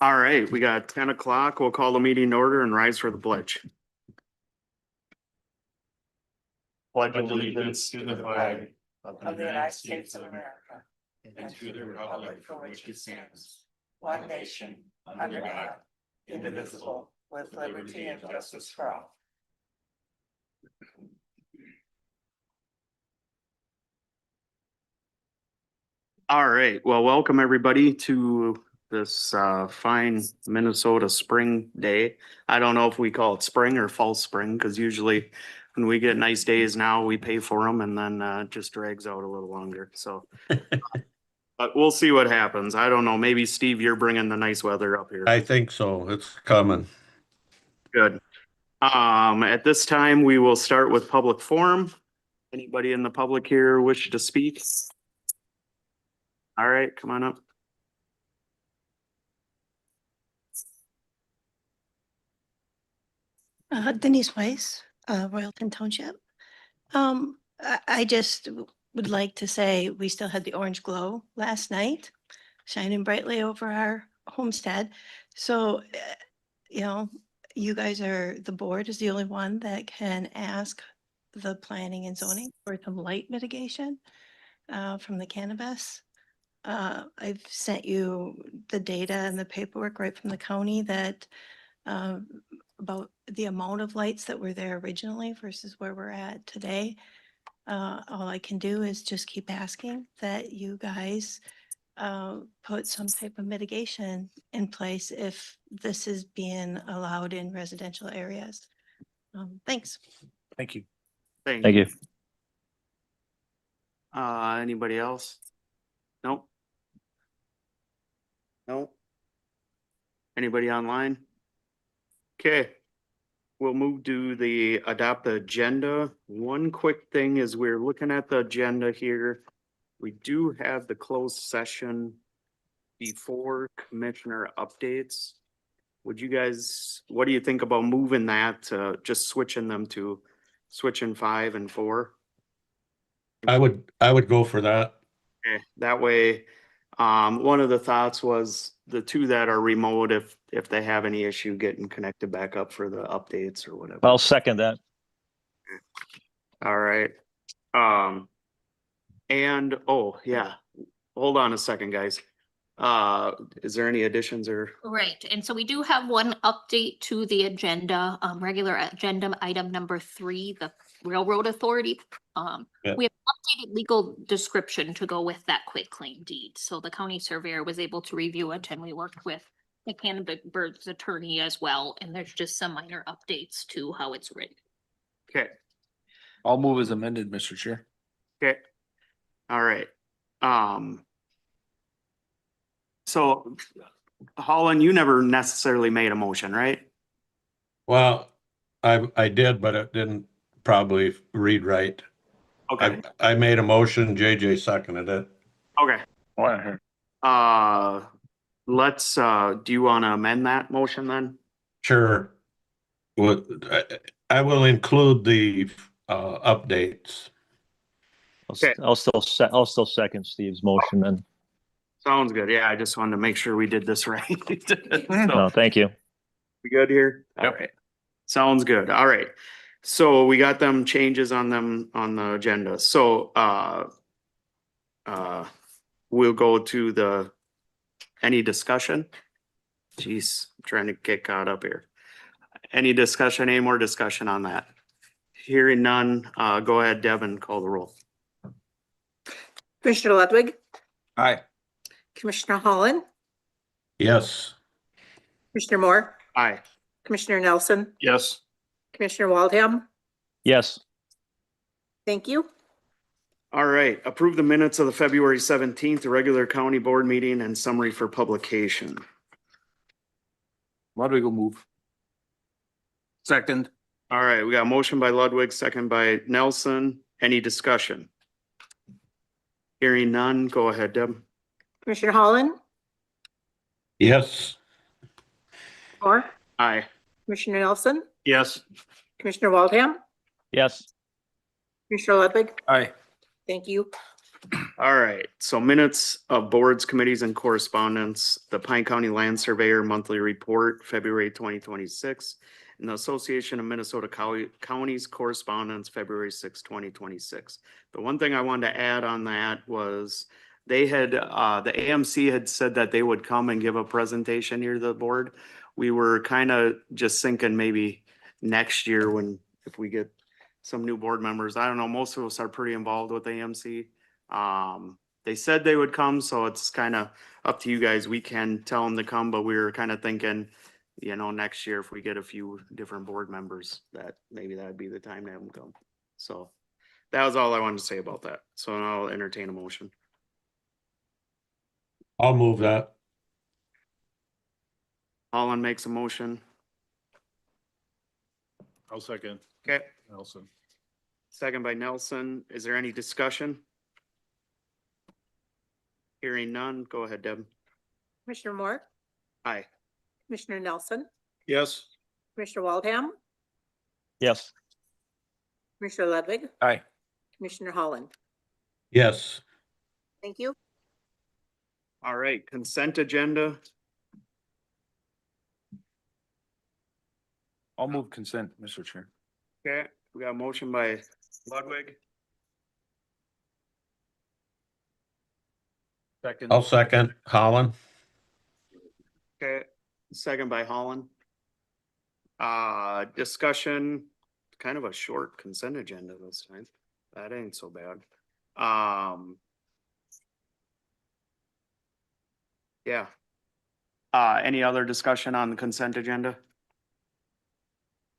All right, we got 10 o'clock. We'll call the meeting to order and rise for the pledge. Pledge Allegiance to the flag of the United States of America and to the republic for which it stands, one nation, under God, indivisible, with liberty and justice for all. All right, well, welcome everybody to this fine Minnesota spring day. I don't know if we call it spring or fall spring, because usually when we get nice days now, we pay for them and then it just drags out a little longer, so. But we'll see what happens. I don't know, maybe Steve, you're bringing the nice weather up here. I think so. It's coming. Good. At this time, we will start with public forum. Anybody in the public here wish to speak? All right, come on up. Denise Weiss, Royalton Township. I just would like to say we still had the orange glow last night, shining brightly over our homestead. So, you guys the board is the only one that can ask the planning and zoning for some light mitigation from the cannabis. I've sent you the data and the paperwork right from the county that about the amount of lights that were there originally versus where we're at today. All I can do is just keep asking that you guys put some type of mitigation in place if this is being allowed in residential areas. Thanks. Thank you. Thank Thank you. you. Anybody else? Nope. Nope. Anybody online? Okay. We'll move to the adopt the agenda. One quick thing is we're looking at the agenda here. We do have the closed session before commissioner updates. Would you guys, what do you think about moving that to just switching 5 and 4? I would go for that. Okay, that way, one of the thoughts was the two that are remote, if they have any issue getting connected back up for the updates or whatever. I'll second that. All right. And, oh, yeah, hold on a second, guys. Is there any additions or? Right, and so we do have one update to the agenda, regular agenda item number 3, the Railroad Authority. Yeah. We have updated legal description to go with that quitclaim deed. So the county surveyor was able to review it, and we worked with the Canterbury's attorney as well. And there's just some minor updates to how it's written. Okay, I'll move as amended, Mr. Chair. okay. All right. So Holland, you never necessarily made a motion, right? Well, I did, but it didn't probably read right. Okay, I made a motion, JJ seconded it. okay. Let's, do you want to amend that motion then? Sure. Well, I will include the updates. Okay. I'll still second Steve's motion then. Sounds good. Yeah, I just wanted to make sure we did this right. No, So, thank you. we good here? All Yep. right. Sounds good. All right. So we got them changes on them on the agenda. So, we'll go to any discussion? Jeez, I'm trying to get caught up here. Any discussion, any more discussion on that? Hearing none, go ahead, Deb, and call the roll. Commissioner Ludwig, Aye. Commissioner Holland, Yes. Commissioner Moore, Aye. Commissioner Nelson, Yes. Commissioner Waldham. Yes, Thank you. All right, approve the minutes of the February 17th regular county board meeting and summary for publication. Ludwig will move. Second. All right, we got a motion by Ludwig, second by Nelson. Any discussion? Hearing none, go ahead, Deb. Commissioner Holland, Yes. Moore, Aye. Commissioner Nelson, Yes. Commissioner Waldham, yes, Commissioner Ludwig. Aye. Thank you. All right, so minutes of boards, committees and correspondence, the Pine County Land Surveyor Monthly Report, February 2026. And the Association of Minnesota Counties Correspondence, February 6, 2026. The one thing I wanted to add on that was they had, the AMC had said that they would come and give a presentation here to the board. We were kind of just thinking maybe next year when, if we get some new board members, I don't know, most of us are pretty involved with AMC. They said they would come, so it's kind of up to you guys. We can tell them to come, but we were kind of thinking, you know, next year if we get a few different board members, that maybe that'd be the time to have them come. So that was all I wanted to say about that. So I'll entertain a motion. I'll move that. Holland makes a motion. I'll second. Okay, Nelson. second by Nelson. Is there any discussion? Hearing none, go ahead, Deb. Commissioner Moore, Aye. Commissioner Nelson, Yes. Commissioner Waldham, Yes. Commissioner Ludwig, Aye. Commissioner Holland. Yes, Thank you. All right, consent agenda. I'll move consent, Mr. Chair. Okay, we got a motion by Ludwig, Second. I'll second. Holland. okay, second by Holland. Discussion, kind of a short consent agenda this time. That ain't so bad. Yeah. Any other discussion on the consent agenda?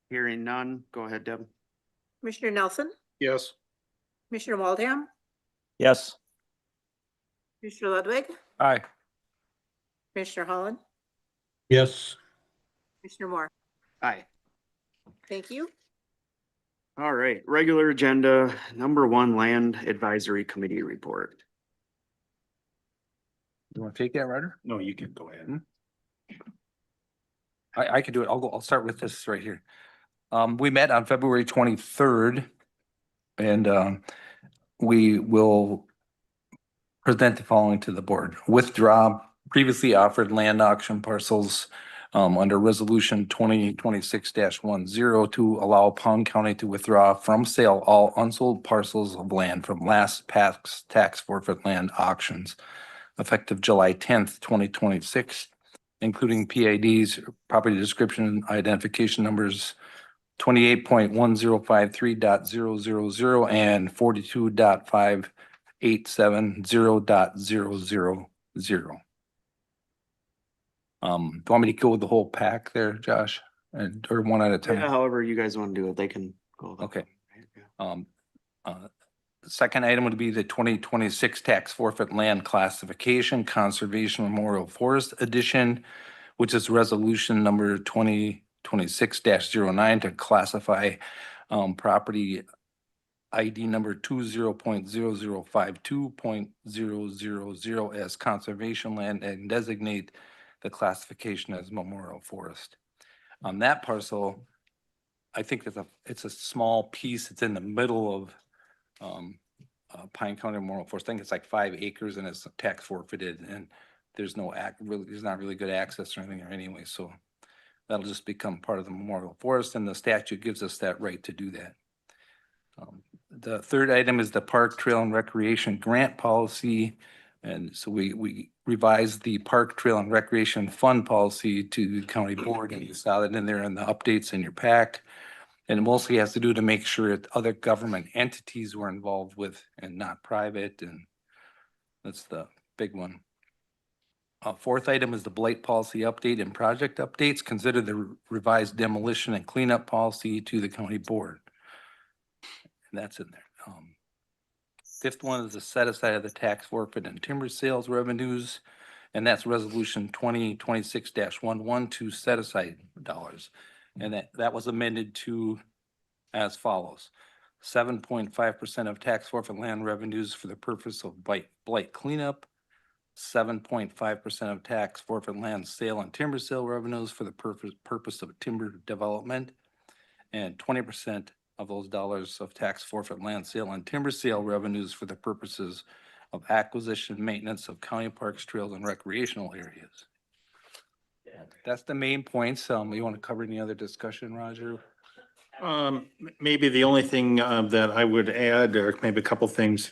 Hearing none, go ahead, Deb. Commissioner Nelson, Yes. Commissioner Waldham, Yes. Commissioner Ludwig, Aye. Commissioner Holland, Yes, Commissioner Moore. Aye. Thank you. All right, regular agenda, number 1, Land Advisory Committee report. You want to take that, Ryder? No, you can go ahead. I could do it. I'll start with this right here. We met on February 23rd. And we will present the following to the board. Withdraw previously offered land auction parcels under resolution 2026-10 to allow Pound County to withdraw from sale all unsold parcels of land from last past tax forfeit land auctions effective July 10th, 2026, including PIDs, property description, identification numbers 28.1053.000 and 42.5870.000. Do you want me to go with the whole pack there, Josh? Or one at a Yeah, time? however you guys want to do it, they can go. that Okay. way, right? Yeah. The second item would be the 2026 tax forfeit land classification conservation memorial forest edition, which is resolution number 2026-09 to classify property ID number 20.0052.000 as conservation land and designate the classification as memorial forest. On that parcel, I think it's a small piece. It's in the middle of Pine County Memorial Forest. I think it's like 5 acres and it's tax forfeited, and there's there's not really good access or anything there anyway, so that'll just become part of the memorial forest, and the statute gives us that right to do that. The third item is the Park Trail and Recreation Grant Policy, and so we revised the Park Trail and Recreation Fund Policy to the county board, and you saw that in there in the updates in your pack. And it mostly has to do to make sure that other government entities were involved with and not private, and that's the big one. Fourth item is the blight policy update and project updates. Consider the revised demolition and cleanup policy to the county board. And that's in there. Fifth one is the set aside of the tax forfeit and timber sales revenues. And that's resolution 2026-11 to set aside dollars. And that was amended to as follows. 7.5% of tax forfeit land revenues for the purpose of blight cleanup. 7.5% of tax forfeit land sale and timber sale revenues for the purpose of timber development. And 20% of those dollars of tax forfeit land sale and timber sale revenues for the purposes of acquisition, maintenance of county parks, trails, and recreational areas. That's the main points. You want to cover any other discussion, Roger? Maybe the only thing that I would add, or maybe a couple things,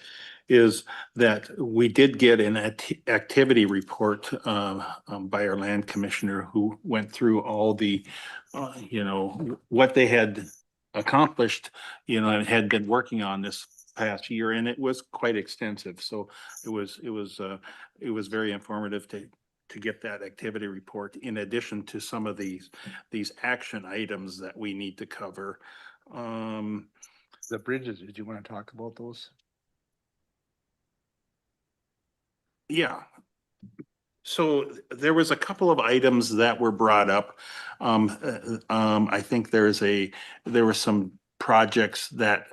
is that we did get an activity report by our land commissioner, who went through all the, what they had accomplished, and had been working on this past year, and it was quite extensive. So it was very informative to get that activity report, in addition to some of these action items that we need to cover. The bridges, did you want to talk about those? Yeah. So there was a couple of items that were brought up. I think there were some projects that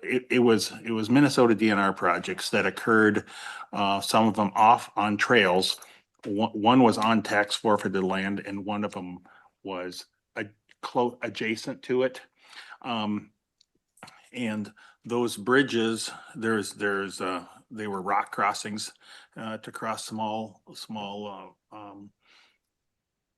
it was Minnesota DNR projects that occurred, some of them off on trails. One was on tax forfeited land, and one of them was adjacent to it. And those bridges, they were rock crossings to cross small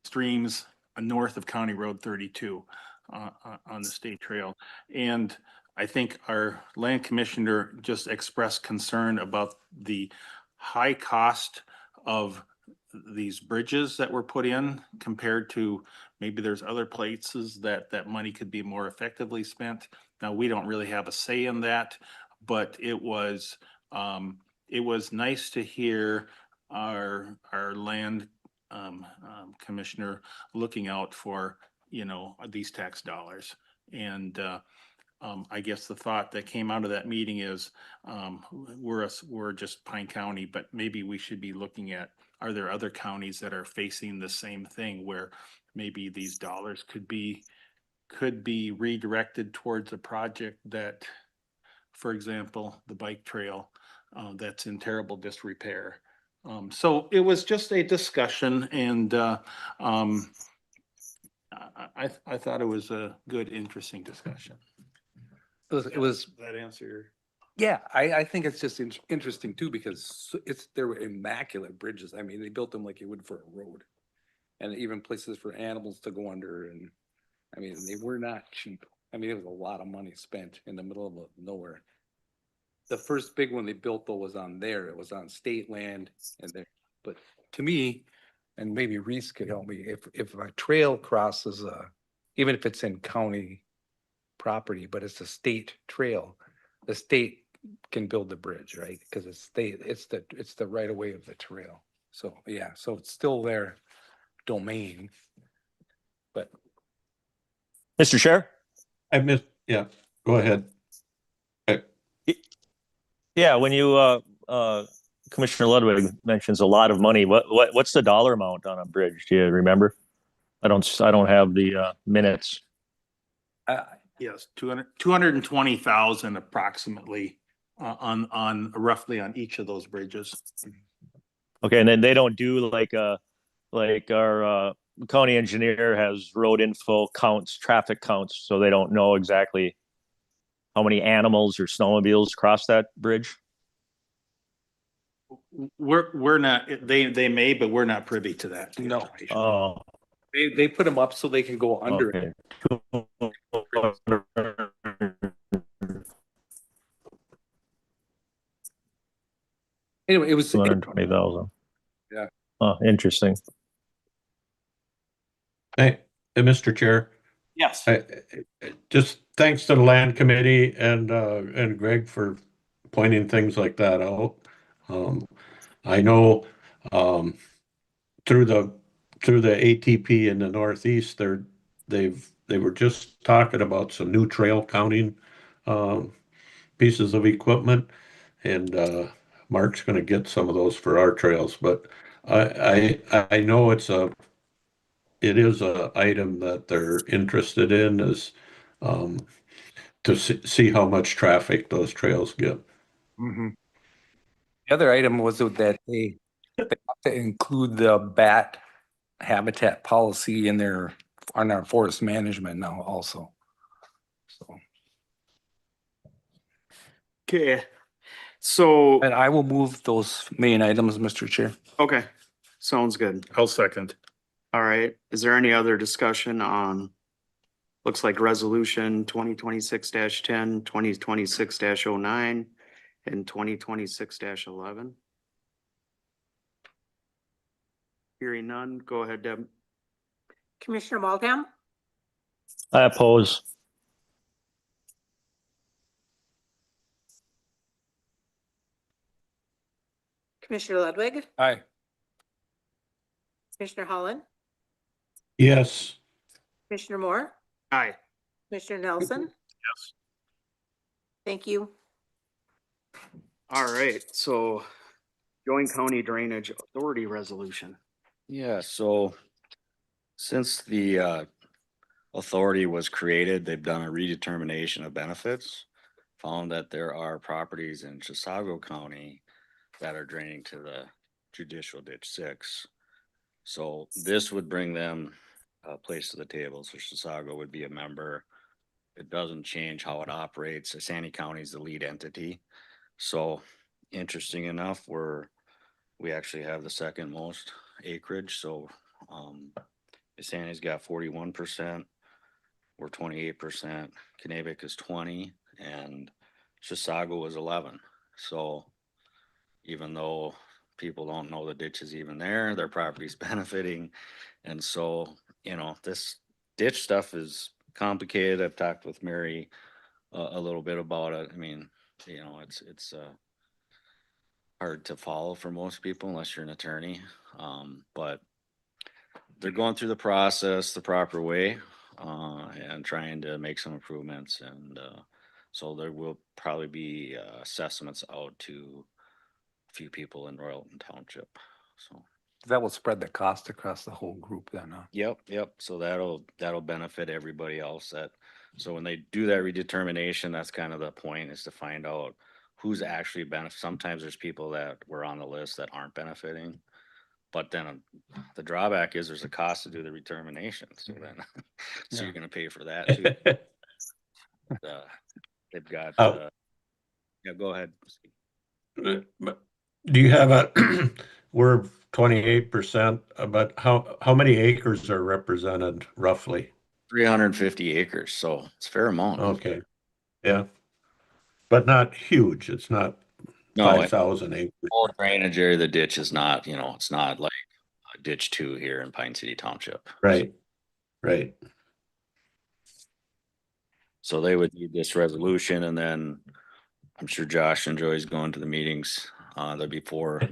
streams north of County Road 32 on the state trail. And I think our land commissioner just expressed concern about the high cost of these bridges that were put in, compared to maybe there's other places that money could be more effectively spent. Now, we don't really have a say in that, but it was nice to hear our land commissioner looking out for, these tax dollars. And I guess the thought that came out of that meeting is, we're just Pine County, but maybe we should be looking at, are there other counties that are facing the same thing, where maybe these dollars could be redirected towards a project that, for example, the bike trail that's in terrible disrepair. So it was just a discussion, and I thought it was a good, interesting discussion. It was, That answer. yeah, I think it's just interesting too, because they were immaculate bridges. I mean, they built them like you would for a road. And even places for animals to go under, and I mean, they were not cheap. I mean, it was a lot of money spent in the middle of nowhere. The first big one they built though was on there. It was on state land, and there. But to me, and maybe Reese could help me, if a trail crosses even if it's in county property, but it's a state trail, the state can build the bridge, right? Because it's the right of way of the trail. So yeah, so it's still their domain. But Mr. Chair? Yeah, go ahead. Yeah, when you, Commissioner Ludwig mentions a lot of money, what's the dollar amount on a bridge? Do you remember? I don't have the minutes. Yes, 220,000 approximately on roughly on each of those bridges. Okay, and then they don't do like our county engineer has road info counts, traffic counts, so they don't know exactly how many animals or snowmobiles cross that bridge? We're not, they may, but we're not privy to that. No. information. Oh, they put them up so they can go under it. okay. Anyway, it was 220,000. Yeah. Oh, interesting. Hey, Mr. Chair, yes. just thanks to the land committee and Greg for pointing things like that out. I know, through the ATP in the Northeast, they were just talking about some new trail counting, pieces of equipment, and, Mark's gonna get some of those for our trails, but I know it is a item that they're interested in, is, to see how much traffic those trails get. Mhm. The other item was that they have to include the bat habitat policy in on our forest management now also. So Okay, So, And I will move those main items, Mr. Chair. okay, sounds good. I'll second. All right, is there any other discussion on, looks like resolution 2026-10, 2026-09, and 2026-11? Hearing none, go ahead, Deb. Commissioner Waldham, I oppose. Commissioner Ludwig, Aye. Commissioner Holland, Yes. Commissioner Moore, Aye. Commissioner Nelson. Yes. Thank you. All right, so Joint County Drainage Authority Resolution. Yeah, so since the authority was created, they've done a redetermination of benefits. Found that there are properties in Chisago County that are draining to the judicial ditch 6. So this would bring them a place to the table. So Chisago would be a member. It doesn't change how it operates. Asani County is the lead entity. So interesting enough, we actually have the second most acreage. So Asani's got 41%. We're 28%. Kennebec is 20, and Chisago is 11. So even though people don't know the ditch is even there, their property's benefiting. And so, this ditch stuff is complicated. I've talked with Mary a little bit about it. I mean, it's hard to follow for most people unless you're an attorney. But they're going through the process the proper way, and trying to make some improvements. And so there will probably be assessments out to a few people in Royalton Township. So. That will spread the cost across the whole group then, huh? Yep. So that'll benefit everybody else so when they do that redetermination, that's kind of the point, is to find out who's actually sometimes there's people that were on the list that aren't benefiting. But then the drawback is there's a cost to do the redetermination. So then, so you're gonna pay for that too. They've got, yeah, go ahead. Do you have we're 28%, but how many acres are represented roughly? 350 acres, so it's a fair amount. Okay, yeah. But not huge. It's not No, 5,000 acres. whole drainage area, the ditch is not, it's not like ditch 2 here in Pine City Township. Right. So they would need this resolution, and then I'm sure Josh enjoys going to the meetings the before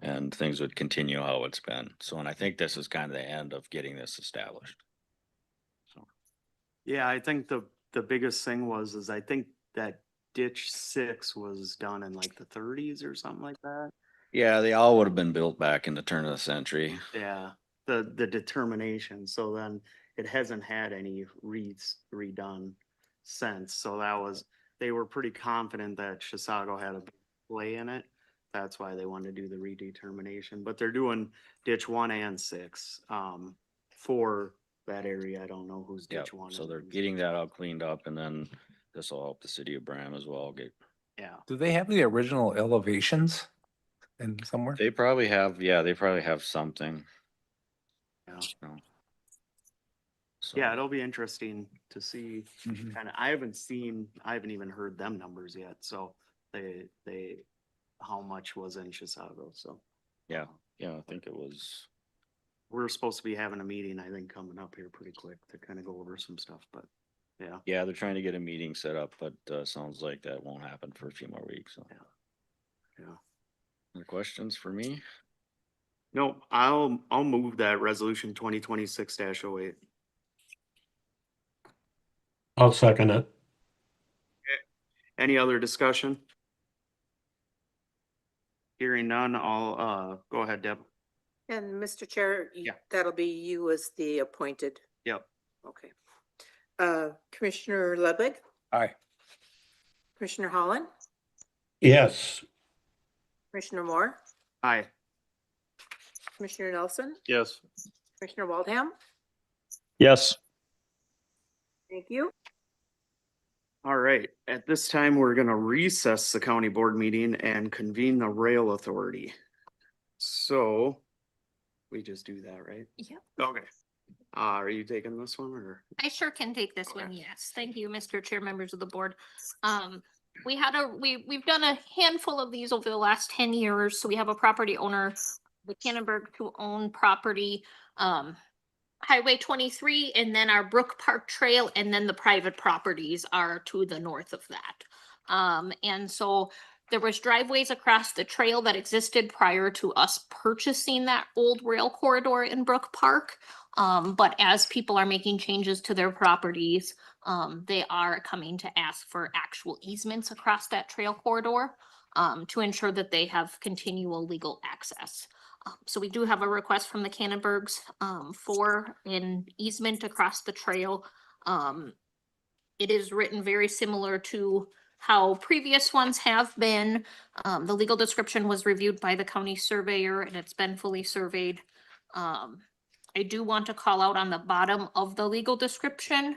and things would continue how it's been. So, and I think this is kind of the end of getting this established. So, Yeah, I think the biggest thing is I think that ditch 6 was done in like the 30s or something like that. yeah, they all would have been built back in the turn of the century. Yeah, the determination. So then it hasn't had any redone since. So they were pretty confident that Chisago had a play in it. That's why they wanted to do the redetermination, but they're doing ditch 1 and 6 for that area. I don't know who's Yep. ditch 1. So they're getting that all cleaned up, and then this will help the city of Bram as well Yeah. Do they have the original elevations in somewhere? They probably have something. Yeah. So. Yeah, it'll be interesting to see Mhm. kind of, I haven't even heard them numbers yet. So they, how much was in Chisago. So. Yeah, I think it was. We're supposed to be having a meeting, I think, coming up here pretty quick to kind of go over some stuff, but yeah. Yeah, they're trying to get a meeting set up, but sounds like that won't happen for a few more weeks. So. Yeah. Any questions for me? No, I'll move that resolution 2026-08. I'll second it. Any other discussion? Hearing none, I'll go ahead, Deb. And Mr. Chair, Yeah. that'll be you as the appointed. Yep. Okay. Commissioner Ludwig, Aye. Commissioner Holland, Yes. Commissioner Moore, Aye. Commissioner Nelson, Yes. Commissioner Waldham. Yes. Thank you. All right, at this time, we're gonna recess the county board meeting and convene the rail authority. So we just do that, right? Yep. Okay. Are you taking this one or? I sure can take this one, Okay. yes. Thank you, Mr. Chair, members of the board. We've done a handful of these over the last 10 years. So we have a property owner, the Cannonburg to own property, Highway 23, and then our Brook Park Trail, and then the private properties are to the north of that. And so there was driveways across the trail that existed prior to us purchasing that old rail corridor in Brook Park. But as people are making changes to their properties, they are coming to ask for actual easements across that trail corridor to ensure that they have continual legal access. So we do have a request from the Cannonburgs for an easement across the trail. It is written very similar to how previous ones have been. The legal description was reviewed by the county surveyor and it's been fully surveyed. I do want to call out on the bottom of the legal description.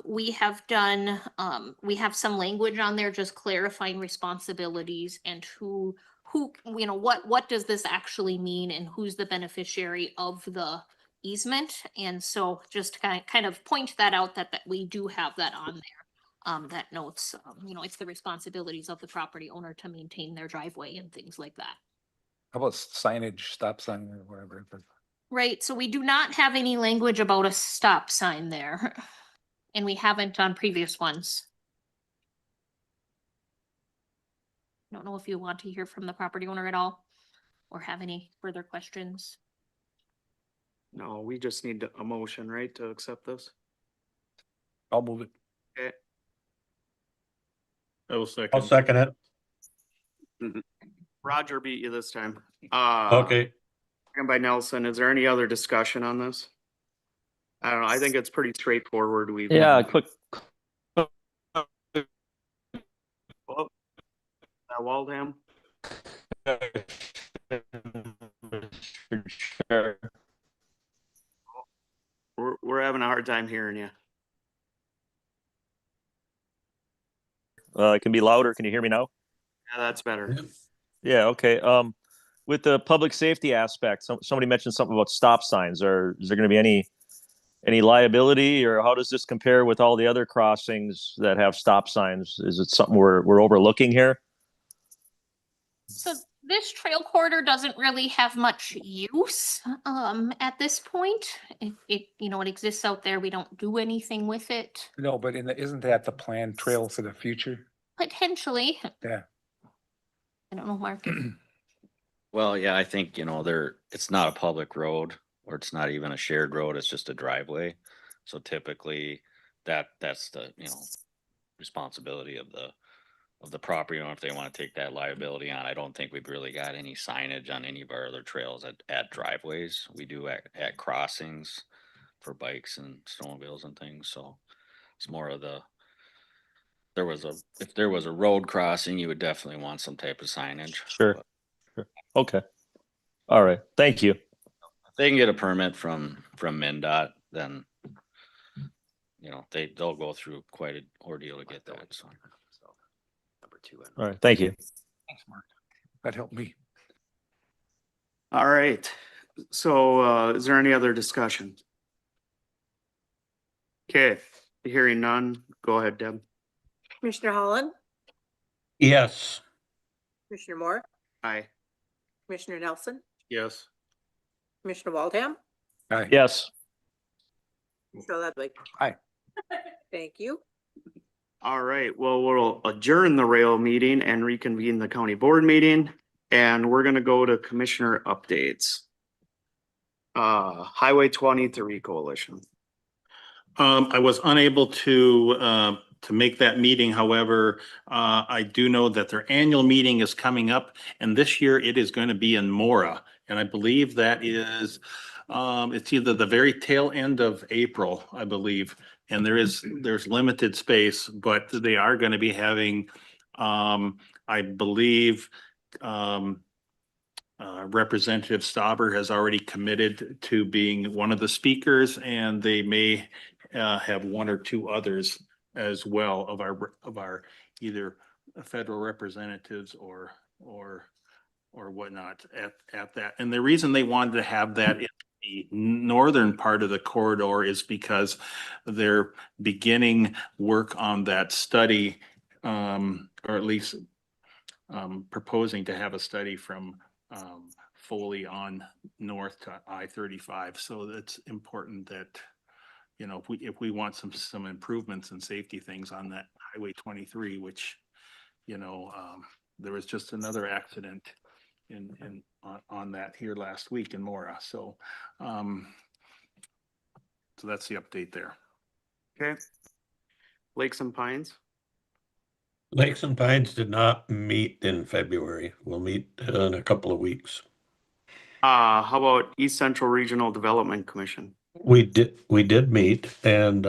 We have some language on there just clarifying responsibilities and who, you know, what does this actually mean and who's the beneficiary of the easement? And so just kind of point that out that we do have that on there. That notes, you know, it's the responsibilities of the property owner to maintain their driveway and things like that. How about signage, stop sign or whatever? Right, so we do not have any language about a stop sign there. And we haven't on previous ones. Don't know if you want to hear from the property owner at all or have any further questions. No, we just need a motion, right, to accept this? I'll move it. Okay, I will second. I'll second it. Roger beat you this time. Okay. Second by Nelson. Is there any other discussion on this? I don't know. I think it's pretty straightforward. We've. Yeah, quick. Oh, Waldham. Sure. We're having a hard time hearing you. It can be louder. Can you hear me now? Yeah, that's better. Yeah, okay. With the public safety aspect, somebody mentioned something about stop signs. Is there going to be any liability, or how does this compare with all the other crossings that have stop signs? Is it something we're overlooking here? So this trail corridor doesn't really have much use at this point. It you know, it exists out there. We don't do anything with it. No, but isn't that the planned trail for the future? Potentially. Yeah. I don't know, Mark. Well, yeah, I think, you know, it's not a public road or it's not even a shared road, it's just a driveway. So typically that's the, you know, responsibility of the property owner if they want to take that liability on. I don't think we've really got any signage on any of our other trails at driveways. We do at crossings for bikes and snowmobiles and things, so it's more of if there was a road crossing, you would definitely want some type of signage. Sure. But Sure. Okay. All right. Thank you. if they can get a permit from MnDOT, then, you know, they'll go through quite an ordeal to get that, so. Number 2. All right. Thank you. Thanks, Mark. That helped me. All right. So, is there any other discussion? Okay, hearing none. Go ahead, Deb. Commissioner Holland, Yes. Commissioner Moore, Aye. Commissioner Nelson, Yes. Commissioner Waldham, Aye. Yes. Commissioner Ludwig. Aye. Thank you. All right, well, we'll adjourn the rail meeting and reconvene the county board meeting. And we're gonna go to commissioner updates. Highway 23 Coalition. I was unable to make that meeting. However, I do know that their annual meeting is coming up and this year it is going to be in Mora. And I believe that is, it's either the very tail end of April, I believe. And there's limited space, but they are going to be having, I believe, Representative Stauber has already committed to being one of the speakers and they may have one or two others as well of our either federal representatives or whatnot at that. And the reason they wanted to have that in the northern part of the corridor is because they're beginning work on that study, or at least proposing to have a study from Foley on north to I-35. So that's important that, you know, if we want some improvements and safety things on that Highway 23, which, you know, there was just another accident on that here last week in Mora. So, so that's the update there. Okay. Lakes and Pines. Lakes and Pines did not meet in February. We'll meet in a couple of weeks. How about East Central Regional Development Commission? We did meet, and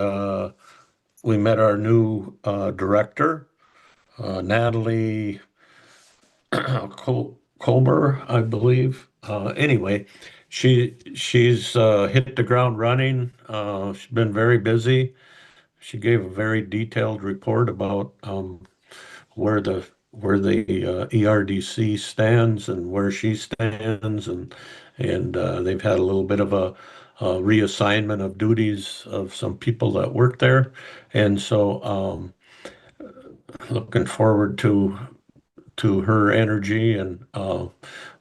we met our new director, Natalie Colmer, I believe. Anyway, she's hit the ground running. She's been very busy. She gave a very detailed report about where the ERDC stands and where she stands, and they've had a little bit of a reassignment of duties of some people that work there, and so looking forward to her energy and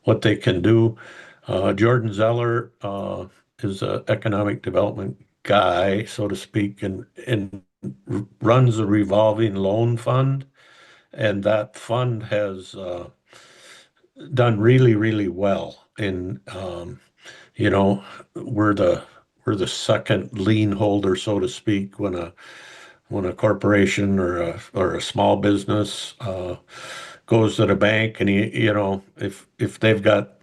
what they can do. Jordan Zeller is an economic development guy, so to speak, and runs a revolving loan fund. And that fund has done really, really well. And you know, we're the second lien holder, so to speak, when a corporation or a small business goes to the bank, and you know, if they've got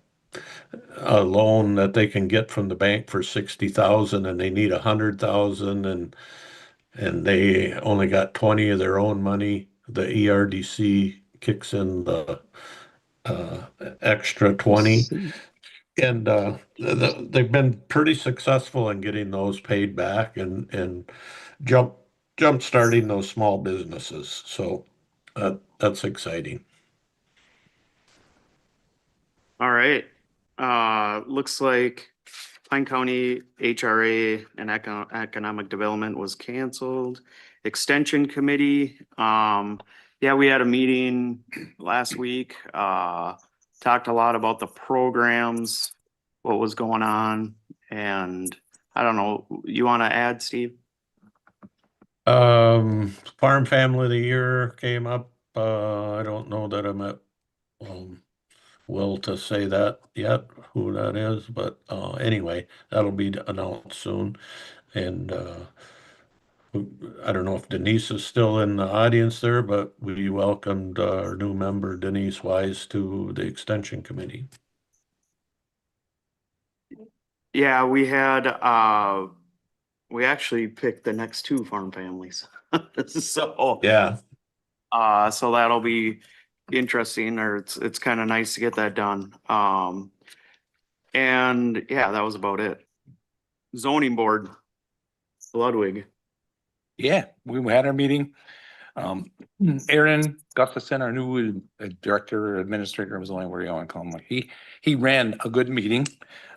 a loan that they can get from the bank for 60,000 and they need 100,000, and they only got 20 of their own money, the ERDC kicks in the extra 20. And they've been pretty successful in getting those paid back and jump starting those small businesses. So that's exciting. All right. Looks like Pine County HRA and Economic Development was canceled. Extension Committee, yeah, we had a meeting last week. Talked a lot about the programs, what was going on, and I don't know, you want to add, Steve? Farm Family of the Year came up. I don't know that I'm at will to say that yet, who that is, but anyway, that'll be announced soon. And I don't know if Denise is still in the audience there, but we welcomed our new member Denise Wise to the Extension Committee. Yeah, we had, we actually picked the next two farm families. So, Yeah, so that'll be interesting, or it's kind of nice to get that done. And yeah, that was about it. Zoning Board, Ludwig. Yeah, we had our meeting. Aaron Gustafson, our new director, administrator, was the only word you want to call him. He ran a good meeting.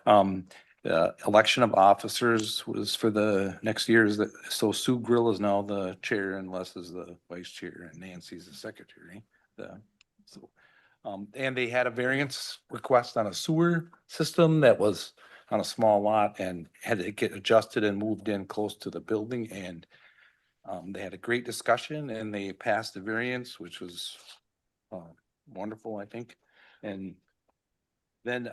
The election of officers was for the next year's. So Sue Grill is now the chair and Les is the vice chair and Nancy's the secretary. And they had a variance request on a sewer system that was on a small lot and had to get adjusted and moved in close to the building. And they had a great discussion and they passed the variance, which was wonderful, I think. And then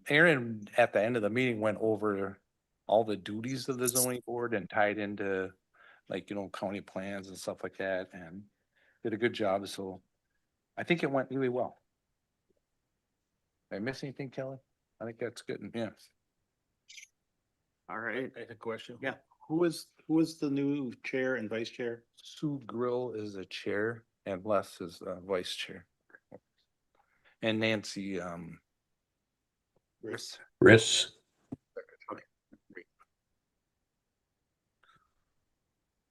Aaron, at the end of the meeting, went over all the duties of the zoning board and tied into, like, you know, county plans and stuff like that, and did a good job. So I think it went really well. Did I miss anything, Kelly? I think that's good. Yeah. All right. I have a question. Yeah. Who is the new chair and vice chair? Sue Grill is the chair and Les is vice chair. And Nancy, Riss. Okay, great.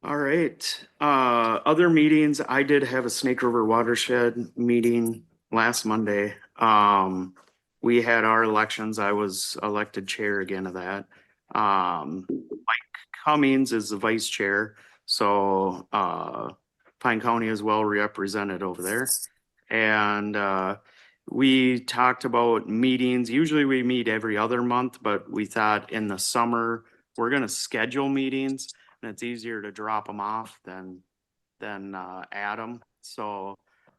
All right, other meetings, I did have a Snake River Watershed meeting last Monday. We had our elections, I was elected chair again of that. Mike Cummings is the vice chair, so, Pine County is well represented over there. And, we talked about meetings, usually we meet every other month, but we thought in the summer, we're gonna schedule meetings. And it's easier to drop them off than add them. So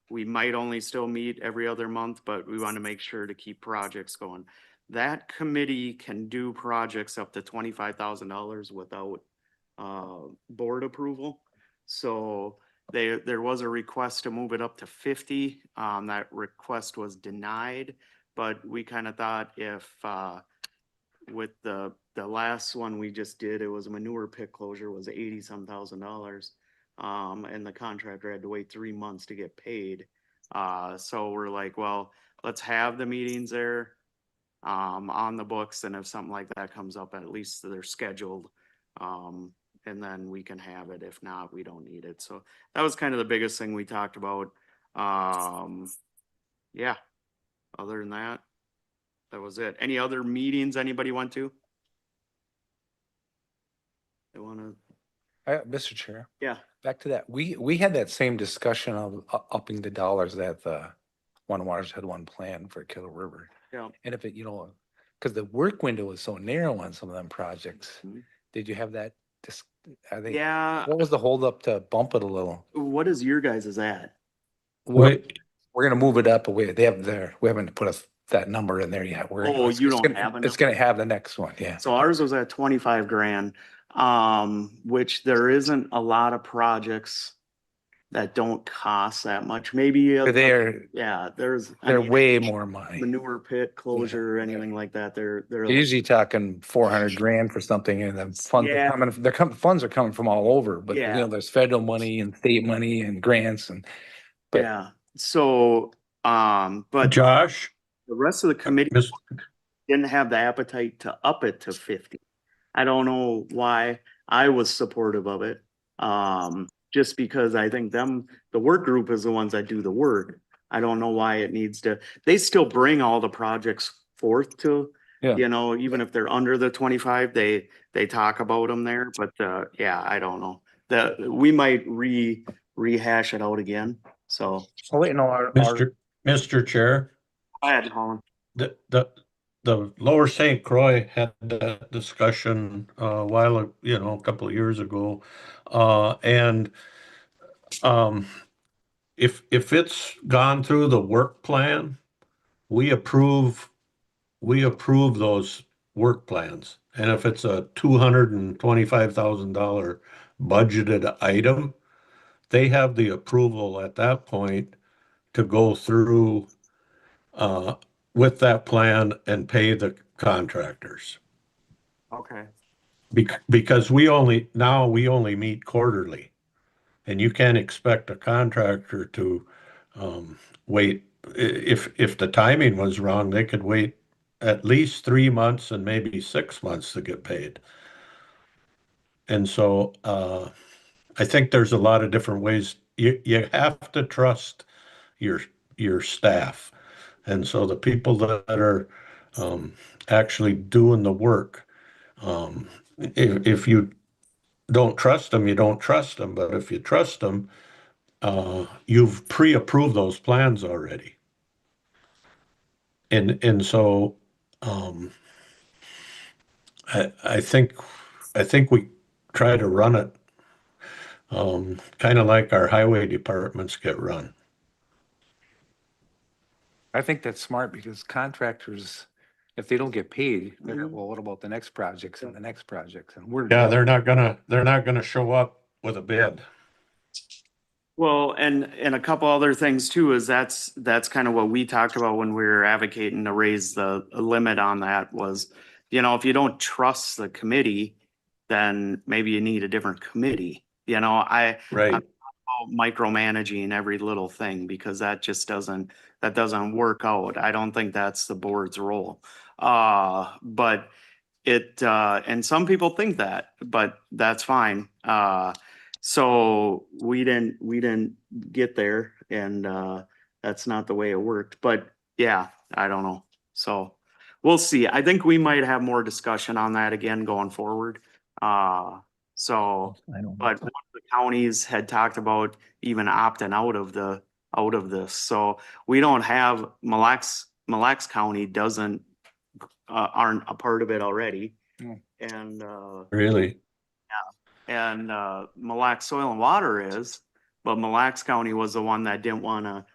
we might only still meet every other month, but we want to make sure to keep projects going. That committee can do projects up to $25,000 without board approval. So there was a request to move it up to 50. That request was denied, but we kind of thought if with the last one we just did, it was a manure pit closure, was $80-some thousand. And the contractor had to wait 3 months to get paid. So we're like, well, let's have the meetings there on the books, and if something like that comes up, at least they're scheduled. And then we can have it. If not, we don't need it. So that was kind of the biggest thing we talked about. Yeah, other than that, that was it. Any other meetings anybody went to? They wanna, Mr. Chair, yeah, back to that. We had that same discussion of upping the dollars that the One Watershed One plan for Killer River. yeah. And if it, because the work window is so narrow on some of them projects, Mhm. did you have that? I think, Yeah, what was the holdup to bump it a little? what is your guys' is at? Wait, We're gonna move it up, but we haven't put that number in there yet. Oh, you don't have a It's gonna have the next one, yeah. So ours was at 25 grand, which there isn't a lot of projects that don't cost that much. Maybe, They're yeah, they're way more money. manure pit closure, anything like that. They're You're usually talking 400 grand for something, and then funds Yeah. are coming, funds are coming from all over, but Yeah. there's federal money and state money and grants but- yeah. So, but Josh, the rest of the committee Miss, didn't have the appetite to up it to 50. I don't know why. I was supportive of it. Just because I think the work group is the ones that do the work. I don't know why it needs to, they still bring all the projects forth to, Yeah. even if they're under the 25, they talk about them there, but, yeah, I don't know. We might rehash it out again, so. Oh, wait, no, Mr. Chair, Go ahead, Colin. the Lower St. Croix had that discussion a while, a couple of years ago. And if it's gone through the work plan, we approve those work plans. And if it's a $225,000 budgeted item, they have the approval at that point to go through with that plan and pay the contractors. Okay. Because we only meet quarterly. And you can't expect a contractor to wait. If the timing was wrong, they could wait at least 3 months and maybe 6 months to get paid. And so I think there's a lot of different ways. You have to trust your staff. And so the people that are actually doing the work, if you don't trust them, you don't trust them. But if you trust them, you've pre-approved those plans already. And so I think we try to run it kind of like our highway departments get run. I think that's smart because contractors, if they don't get paid, they're Mhm. well, what about the next projects and the next projects? And Yeah, they're not gonna show up with a bid. Well, and a couple other things too, is that's kind of what we talked about when we were advocating to raise the limit on that was, if you don't trust the committee, then maybe you need a different committee. Right. Micromanaging every little thing because that just doesn't work out. I don't think that's the board's role. But and some people think that, but that's fine. So we didn't get there and, that's not the way it worked, but yeah, I don't know. So we'll see. I think we might have more discussion on that again going forward. So, I don't know. but one of the counties had talked about even opting out of this. So we don't have Mille Lacs County doesn't, aren't a part of it already. Mm. And, Really? Mille Lacs Soil and Water is, but Mille Lacs County was the one that didn't wanna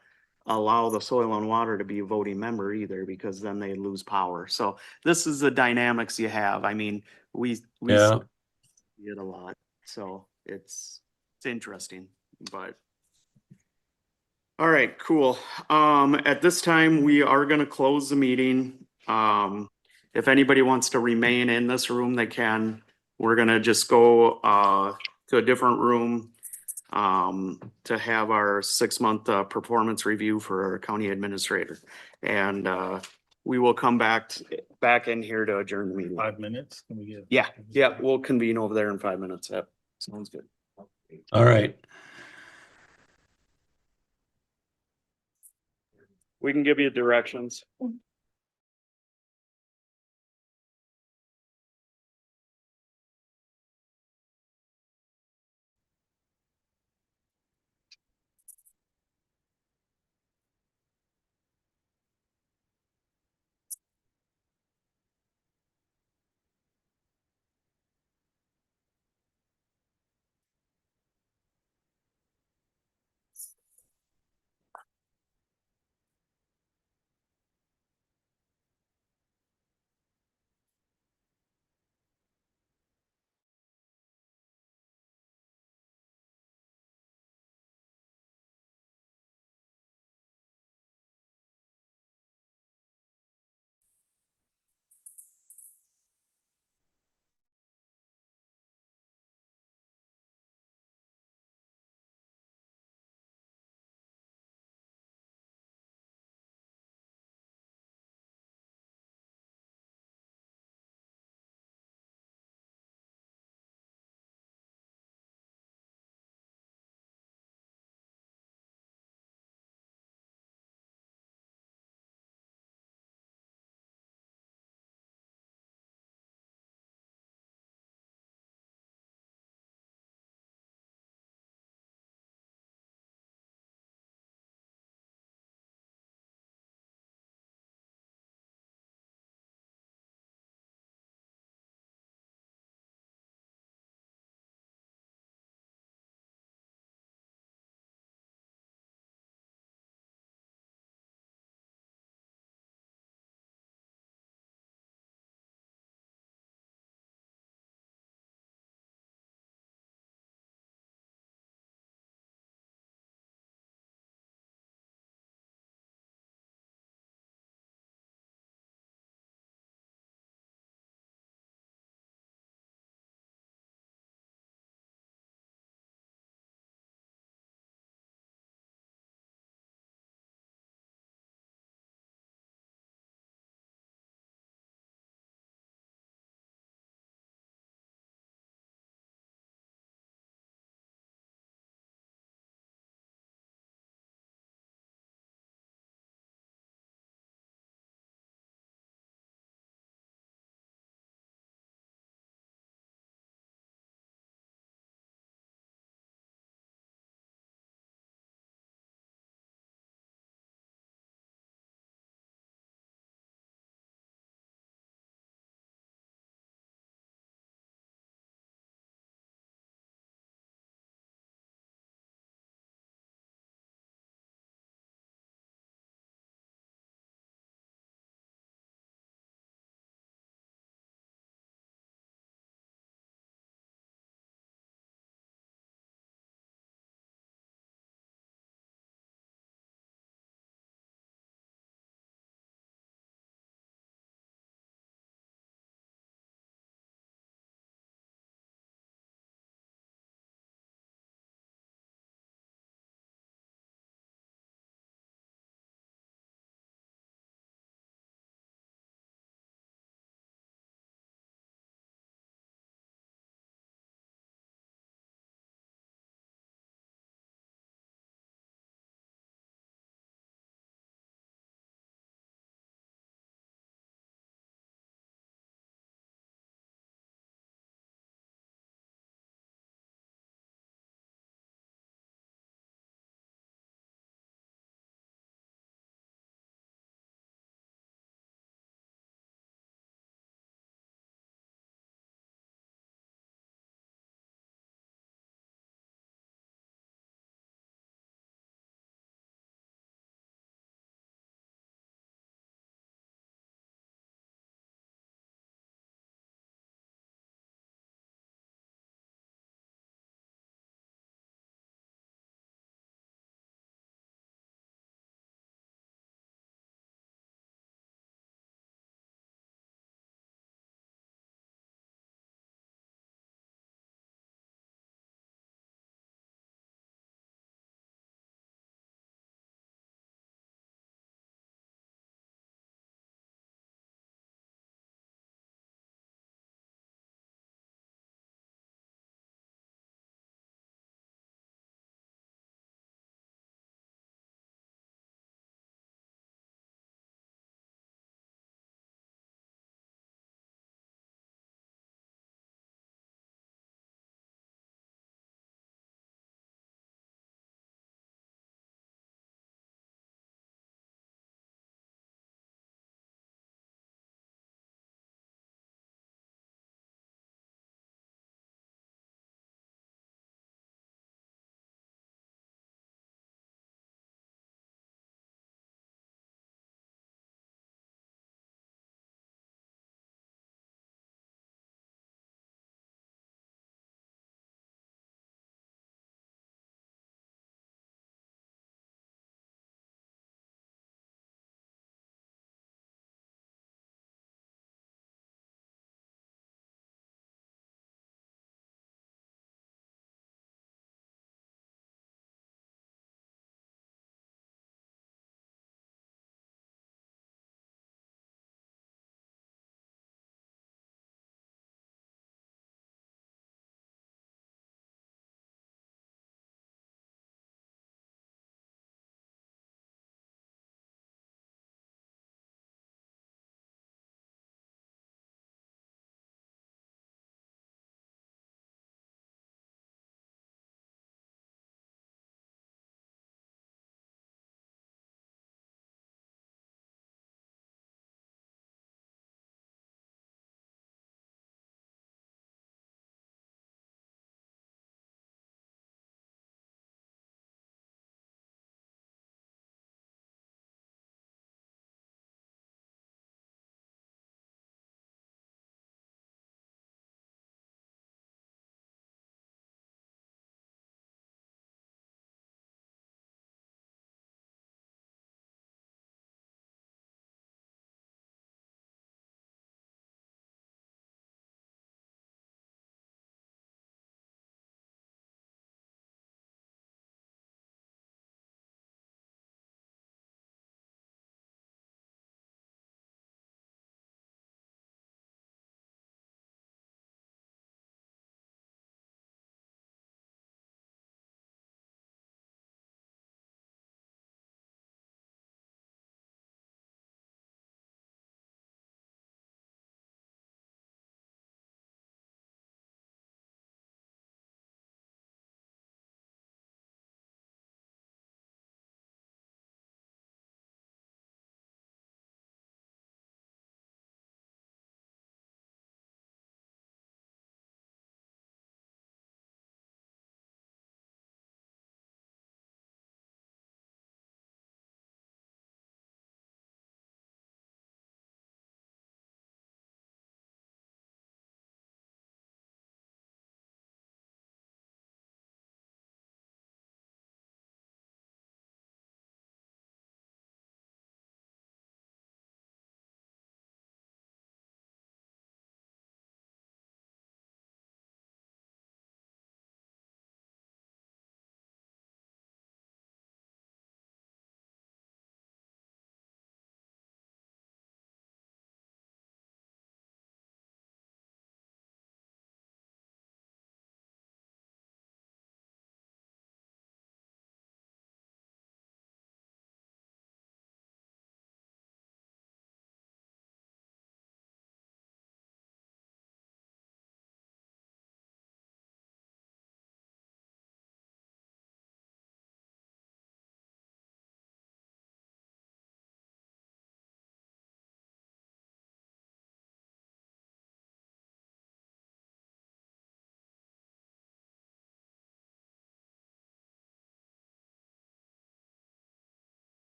allow the Soil and Water to be a voting member either, because then they lose power. So this is the dynamics you have. I mean, we Yeah. see it a lot, so it's interesting, but. All right, cool. At this time, we are gonna close the meeting. If anybody wants to remain in this room, they can. We're gonna just go, to a different room, to have our 6-month, performance review for our county administrator. And, we will come back in here to adjourn the meeting. 5 minutes? Can we get? Yeah, we'll convene over there in 5 minutes. Yep, sounds good. All right. We can give you directions.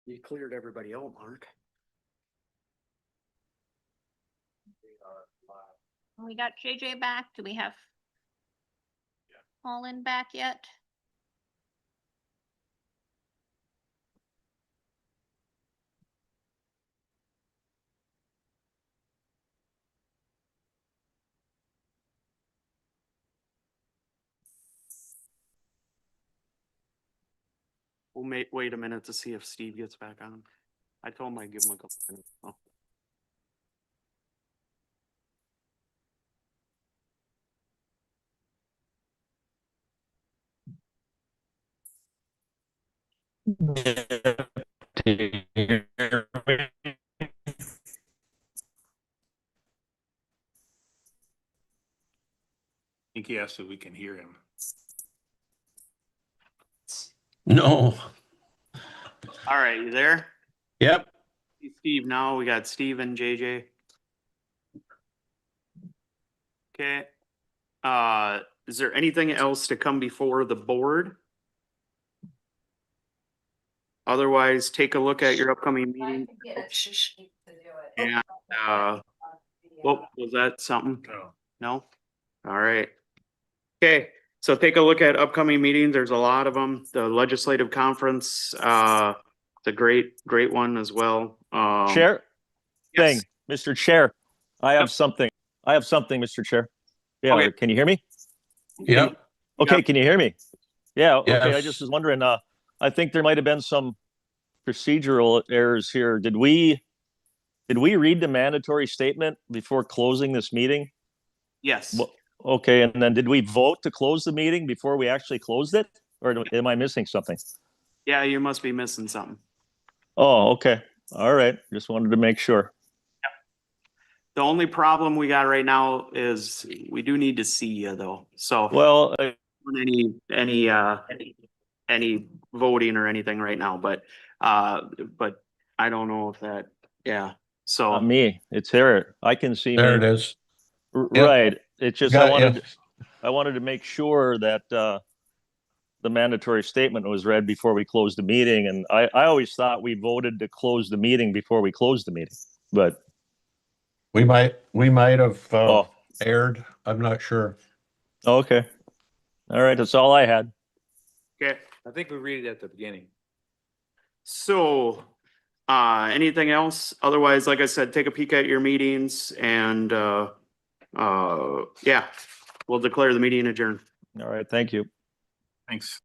You cleared everybody out, Mark. We got JJ back. Do we have Colin back yet? We'll wait a minute to see if Steve gets back on. I told him I'd give him a couple minutes. Oh. I think he asked if we can hear him. No. All right, you there? Yep. Steve now, we got Steve and JJ. Okay. Is there anything else to come before the board? Otherwise, take a look at your upcoming meeting. And, what was that something? No. No? All right. Okay, so take a look at upcoming meetings. There's a lot of them. The legislative conference, it's a great one as well. Chair, yes. thing, Mr. Chair, I have something. Mr. Chair. Yeah, Okay. can you hear me? Yep. Okay, Yep. can you hear me? Yeah, okay, I Yes. just was wondering, I think there might have been some procedural errors here. Did we read the mandatory statement before closing this meeting? Yes. Well, okay, and then did we vote to close the meeting before we actually closed it? Or am I missing something? Yeah, you must be missing something. Oh, okay. All right. Just wanted to make sure. The only problem we got right now is we do need to see you though. So Well, any voting or anything right now, but I don't know if that, yeah. So not me. It's here. I can see There it me. is. Yep. Right. It's just Got ya. I wanted to make sure that the mandatory statement was read before we closed the meeting. And I always thought we voted to close the meeting before we closed the meeting. But We might have oh, aired. I'm not sure. okay. All right. That's all I had. okay. I think we read it at the beginning. So anything else? Otherwise, like I said, take a peek at your meetings and yeah, we'll declare the meeting adjourned. All right. Thank you. Thanks.